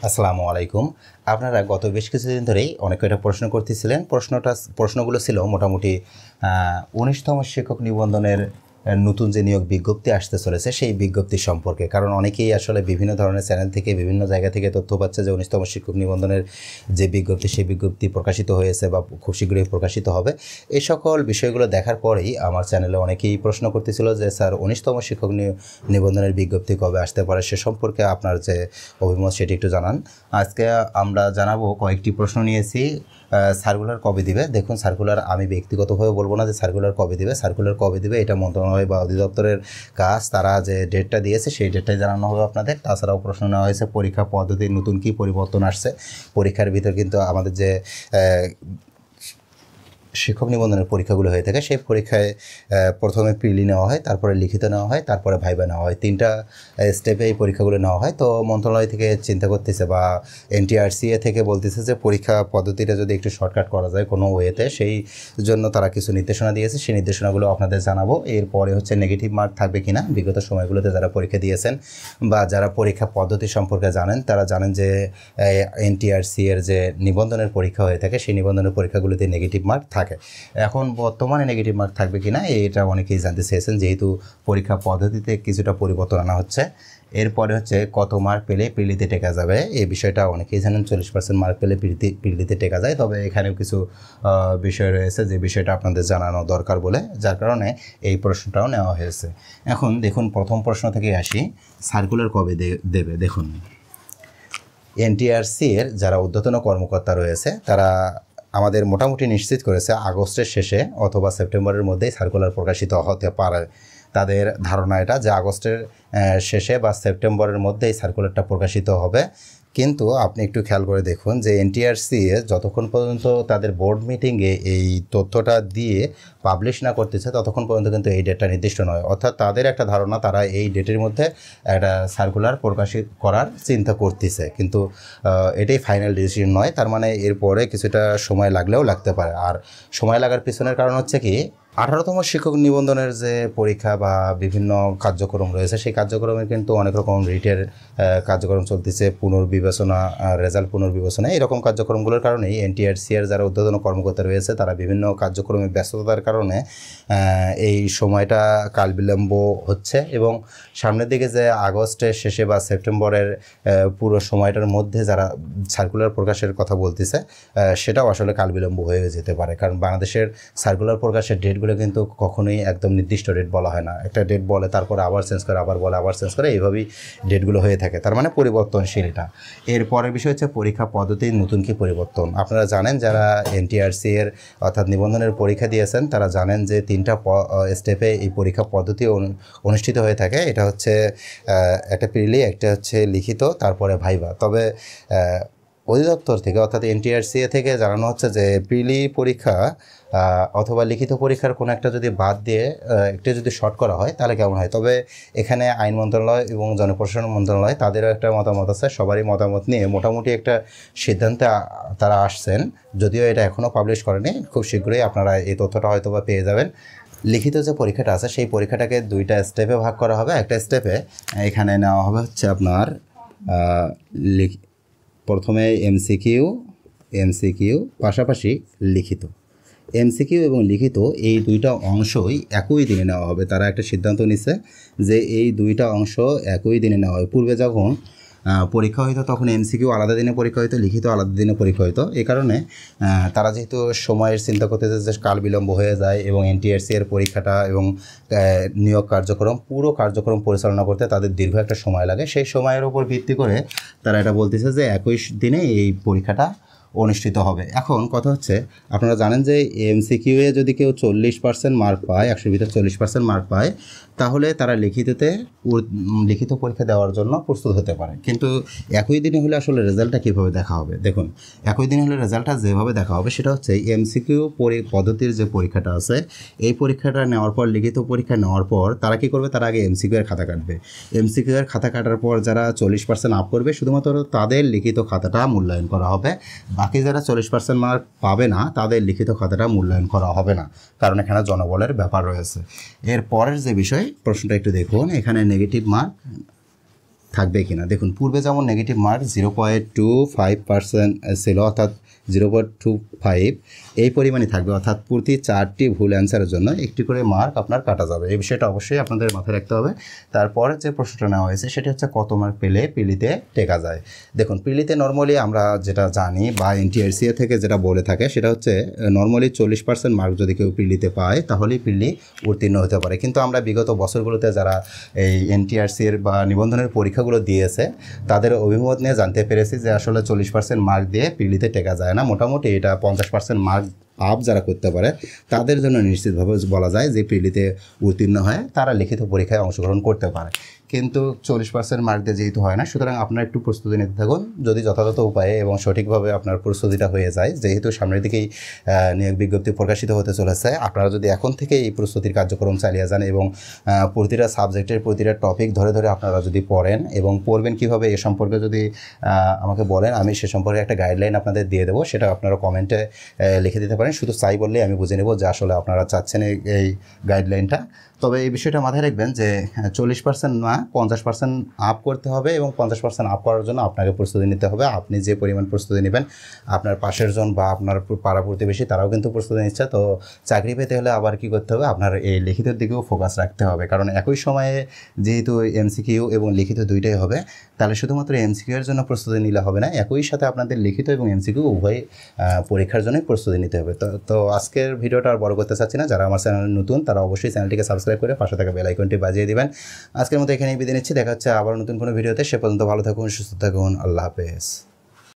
আসসালামু আলাইকুম। আপনারা গত বেশ কিছুদিন ধরেই অনেক কয়টা প্রশ্ন করতেছিলেন। প্রশ্নগুলো ছিল মোটামুটি ১৯তম শিক্ষক নিবন্ধনের নতুন যে নিয়োগ বিজ্ঞপ্তি আসতে চলেছে সেই বিজ্ঞপ্তি সম্পর্কে। কারণ অনেকেই আসলে বিভিন্ন ধরনের চ্যানেল থেকে বিভিন্ন জায়গা থেকে তথ্য পাচ্ছে যে ১৯তম শিক্ষক নিবন্ধনের যে বিজ্ঞপ্তি সেই বিজ্ঞপ্তি প্রকাশিত হয়েছে বা খুব শীঘ্রই প্রকাশিত হবে। এই সকল বিষয়গুলো দেখার পরেই আমার চ্যানেলে অনেকেই প্রশ্ন করতেছিল যে স্যার ১৯তম শিক্ষক নিবন্ধনের বিজ্ঞপ্তি কবে আসতে পারে, সে সম্পর্কে আপনার যে অভিমত সেটি একটু জানান। আজকে আমরা জানাবো, কয়েকটি প্রশ্ন নিয়েছি। সার্কুলার কবে দিবে? দেখুন, সার্কুলার আমি ব্যক্তিগতভাবে বলবো না যে সার্কুলার কবে দিবে। সার্কুলার কবে দিবে এটা মন্ত্রণালয় বা অধিদপ্তরের কাজ। তারা যে ডেটটা দিয়েছে সেই ডেটটাই জানানো হবে আপনাদের। তাছাড়াও প্রশ্ন নেওয়া হয়েছে পরীক্ষা পদ্ধতির নতুন কী পরিবর্তন আসছে। পরীক্ষার ভিতর কিন্তু আমাদের যে শিক্ষক নিবন্ধনের পরীক্ষাগুলো হয়ে থাকে সেই পরীক্ষায় প্রথমে প্রিলি নেওয়া হয়, তারপরে লিখিত নেওয়া হয়, তারপরে ভাইবা নেওয়া হয়। 3টা স্টেপে এই পরীক্ষাগুলো নেওয়া হয়। তো মন্ত্রণালয় থেকে চিন্তা করতেছে বা NTRCA থেকে বলতেছে যে পরীক্ষা পদ্ধতিটা যদি একটু শর্টকাট করা যায় কোনো ওয়েতে, সেই জন্য তারা কিছু নির্দেশনা দিয়েছে। সেই নির্দেশনাগুলো আপনাদের জানাবো। এরপরে হচ্ছে নেগেটিভ মার্ক থাকবে কিনা। বিগত সময়গুলোতে যারা পরীক্ষা দিয়েছেন বা যারা পরীক্ষা পদ্ধতি সম্পর্কে জানেন তারা জানেন যে NTRCA যে নিবন্ধনের পরীক্ষা হয়ে থাকে সেই নিবন্ধনের পরীক্ষাগুলোতে নেগেটিভ মার্ক থাকে। এখন বর্তমানে নেগেটিভ মার্ক থাকবে কিনা এটা অনেকেই জানতে চেয়েছেন, যেহেতু পরীক্ষা পদ্ধতিতে কিছুটা পরিবর্তন আনা হচ্ছে। এরপরে হচ্ছে কত মার্ক পেলে প্রিলিতে টেকা যাবে, এই বিষয়টা অনেকেই জানেন। 40% মার্ক পেলে প্রিলিতে টেকা যায়। তবে এখানেও কিছু বিষয় রয়েছে যে বিষয়টা আপনাদের জানানো দরকার বলে, যার কারণে এই প্রশ্নটাও নেওয়া হয়েছে। এখন দেখুন, প্রথম প্রশ্ন থেকে আসি, সার্কুলার কবে দেবে? দেখুন, NTRCA-র যারা ঊর্ধ্বতন কর্মকর্তা রয়েছে তারা আমাদের মোটামুটি নিশ্চিত করেছে আগস্টের শেষে অথবা সেপ্টেম্বরের মধ্যেই সার্কুলার প্রকাশিত হতে পারে। তাদের ধারণা এটা যে আগস্টের শেষে বা সেপ্টেম্বরের মধ্যেই সার্কুলারটা প্রকাশিত হবে। কিন্তু আপনি একটু খেয়াল করে দেখুন যে NTRCA যতক্ষণ পর্যন্ত তাদের বোর্ড মিটিংয়ে এই তথ্যটা দিয়ে পাবলিশ না করতেছে ততক্ষণ পর্যন্ত কিন্তু এই ডেটটা নির্দিষ্ট নয়। অর্থাৎ তাদের একটা ধারণা তারা এই ডেটের মধ্যে একটা সার্কুলার প্রকাশিত করার চিন্তা করতেছে, কিন্তু এটাই ফাইনাল ডিসিশন নয়। তার মানে এরপরে কিছুটা সময় লাগলেও লাগতে পারে। আর সময় লাগার পিছনের কারণ হচ্ছে কি, 18তম শিক্ষক নিবন্ধনের যে পরীক্ষা বা বিভিন্ন কার্যক্রম রয়েছে সেই কার্যক্রমে কিন্তু অনেক রকম রিটের কার্যক্রম চলতেছে, পুনর্বিবেচনা, রেজাল্ট পুনর্বিবেচনা, এরকম কার্যক্রমগুলোর কারণেই NTRCA-র যারা ঊর্ধ্বতন কর্মকর্তা রয়েছে তারা বিভিন্ন কার্যক্রমে ব্যস্ততার কারণে এই সময়টা কালবিলম্ব হচ্ছে। এবং সামনের দিকে যে আগস্টের শেষে বা সেপ্টেম্বরের পুরো সময়টার মধ্যে যারা সার্কুলার প্রকাশের কথা বলতেছে সেটাও আসলে কালবিলম্ব হয়ে যেতে পারে। কারণ বাংলাদেশের সার্কুলার প্রকাশের ডেটগুলো কিন্তু কখনোই একদম নির্দিষ্ট ডেট বলা হয় না। একটা ডেট বলে, তারপরে আবার চেঞ্জ করে, আবার বলে, আবার চেঞ্জ করে, এইভাবেই ডেটগুলো হয়ে থাকে। তার মানে পরিবর্তনশীল এটা। এর পরের বিষয় হচ্ছে পরীক্ষা পদ্ধতির নতুন কি পরিবর্তন। আপনারা জানেন যারা NTRCA-র অর্থাৎ নিবন্ধনের পরীক্ষা দিয়েছেন তারা জানেন যে 3টা স্টেপে এই পরীক্ষা পদ্ধতি অনুষ্ঠিত হয়ে থাকে। এটা হচ্ছে একটা প্রিলি, একটা হচ্ছে লিখিত, তারপরে ভাইবা। তবে অধিদপ্তর থেকে অর্থাৎ NTRCA থেকে জানানো হচ্ছে যে প্রিলি পরীক্ষা অথবা লিখিত পরীক্ষার কোনো একটা যদি বাদ দিয়ে একটু যদি শর্ট করা হয় তাহলে কেমন হয়। তবে এখানে আইন মন্ত্রণালয় এবং জনপ্রশাসন মন্ত্রণালয় তাদেরও একটা মতামত আছে। সবারই মতামত নিয়ে মোটামুটি একটা সিদ্ধান্তে তারা আসছেন, যদিও এটা এখনও পাবলিশ করেনি। খুব শীঘ্রই আপনারা এই তথ্যটা হয়তো বা পেয়ে যাবেন। লিখিত যে পরীক্ষাটা আছে সেই পরীক্ষাটাকে 2টা স্টেপে ভাগ করা হবে। একটা স্টেপে এখানে নেওয়া হবে হচ্ছে আপনার প্রথমে MCQ পাশাপাশি লিখিত। MCQ এবং লিখিত এই 2টা অংশই একই দিনে নেওয়া হবে। তারা একটা সিদ্ধান্ত নিচ্ছে যে এই 2টা অংশ একই দিনে নেওয়া হবে। পূর্বে যখন পরীক্ষা হইতো তখন MCQ আলাদা দিনে পরীক্ষা হইতো, লিখিত আলাদা দিনে পরীক্ষা হইতো। এই কারণে তারা যেহেতু সময়ের চিন্তা করতেছে যে কাল বিলম্ব হয়ে যায় এবং NTRCA-র পরীক্ষাটা এবং নিয়োগ কার্যক্রম পুরো কার্যক্রম পরিচালনা করতে তাদের দীর্ঘ একটা সময় লাগে, সেই সময়ের উপর ভিত্তি করে তারা এটা বলতেছে যে 21 দিনে এই পরীক্ষাটা অনুষ্ঠিত হবে। এখন কথা হচ্ছে, আপনারা জানেন যে MCQ-এ যদি কেউ 40% মার্ক পায়, 100-র ভিতরে 40% মার্ক পায়, তাহলে তারা লিখিত পরীক্ষা দেওয়ার জন্য প্রস্তুত হতে পারে। কিন্তু একই দিনে হলে আসলে রেজাল্টটা কীভাবে দেখা হবে? দেখুন, একই দিনে হলে রেজাল্টটা যেভাবে দেখা হবে সেটা হচ্ছে MCQ পদ্ধতির যে পরীক্ষাটা আছে এই পরীক্ষাটা নেওয়ার পর, লিখিত পরীক্ষা নেওয়ার পর তারা কী করবে, তারা আগে MCQ-এর খাতা কাটবে। MCQ-এর খাতা কাটার পর যারা 40% আপ করবে শুধুমাত্র তাদের লিখিত খাতাটা মূল্যায়ন করা হবে। বাকি যারা 40% মার্ক পাবে না তাদের লিখিত খাতাটা মূল্যায়ন করা হবে না, কারণ এখানে জনবলের ব্যাপার রয়েছে। এর পরের যে বিষয়, প্রশ্নটা একটু দেখুন, এখানে নেগেটিভ মার্ক থাকবে কিনা। দেখুন পূর্বে যেমন নেগেটিভ মার্ক 0.25% ছিল, অর্থাৎ 0.25 এই পরিমাণই থাকবে, অর্থাৎ প্রতি 4টি ভুল অ্যান্সারের জন্য একটি করে মার্ক আপনার কাটা যাবে। এই বিষয়টা অবশ্যই আপনাদের মাথায় রাখতে হবে। তারপরে যে প্রশ্নটা নেওয়া হয়েছে সেটা হচ্ছে কত মার্ক পেলে পিলিতে টেকা যায়। দেখুন পিলিতে নর্মালি আমরা যেটা জানি বা এনটিআরসিএ থেকে যেটা বলে থাকে সেটা হচ্ছে নর্মালি 40% মার্ক যদি কেউ পিলিতে পায় তাহলেই পিলি উত্তীর্ণ হতে পারে। কিন্তু আমরা বিগত বছরগুলোতে যারা এই এনটিআরসির বা নিবন্ধনের পরীক্ষাগুলো দিয়েছে তাদের অভিমত নিয়ে জানতে পেরেছি যে আসলে 40% মার্ক দিয়ে পিলিতে টেকা যায় না। মোটামুটি এটা 50% মার্ক আপ যারা করতে পারে তাদের জন্য নিশ্চিতভাবে বলা যায় যে পিলিতে উত্তীর্ণ হয় তারা লিখিত পরীক্ষায় অংশগ্রহণ করতে পারে। কিন্তু 40% মার্ক দিয়ে যেহেতু হয় না, সুতরাং আপনার একটু প্রস্তুতি নিতে থাকুন। যদি যথাযথ উপায়ে এবং সঠিকভাবে আপনার প্রস্তুতিটা হয়ে যায়, যেহেতু সামনের দিকেই নিয়োগ বিজ্ঞপ্তি প্রকাশিত হতে চলেছে, আপনারা যদি এখন থেকে এই প্রস্তুতির কার্যক্রম চালিয়ে যান এবং প্রতিটা সাবজেক্টের প্রতিটা টপিক ধরে ধরে আপনারা যদি পড়েন এবং পড়বেন কীভাবে এ সম্পর্কে যদি আমাকে বলেন, আমি সে সম্পর্কে একটা গাইডলাইন আপনাদের দিয়ে দেবো, সেটা আপনারা কমেন্টে লিখে দিতে পারেন। শুধু চাই বললেই আমি বুঝে নেব যে আসলে আপনারা চাচ্ছেন এই গাইডলাইনটা। তবে এই বিষয়টা মাথায় রাখবেন যে 40% না 50% আপ করতে হবে এবং 50% আপ করার জন্য আপনাকে প্রস্তুতি নিতে হবে। আপনি যে পরিমাণ প্রস্তুতি নেবেন আপনার পাশের জন বা আপনার পাড়া প্রতিবেশী তারাও কিন্তু প্রস্তুতি নিচ্ছে। তো চাকরি পেতে হলে আবার কি করতে হবে, আপনার এই লিখিতের দিকেও ফোকাস রাখতে হবে। কারণ একই সময়ে যেহেতু এমসিকিউ এবং লিখিত দুইটাই হবে, তাহলে শুধুমাত্র এমসিকিউ এর জন্য প্রস্তুতি নিলে হবে না, একই সাথে আপনাদের লিখিত এবং এমসিকিউ উভয় পরীক্ষার জন্যই প্রস্তুতি নিতে হবে। তো আজকের ভিডিওটা আর বড় করতে চাচ্ছি না। যারা আমার চ্যানেলে নতুন তারা অবশ্যই চ্যানেলটিকে সাবস্ক্রাইব করে পাশে থাকা বেল আইকনটি বাজিয়ে দিবেন। আজকের মতো এখানেই বিদায় নিচ্ছি। দেখা হচ্ছে আবার নতুন কোনো ভিডিওতে। সে পর্যন্ত ভালো থাকুন, সুস্থ থাকুন। আল্লাহ হাফেজ।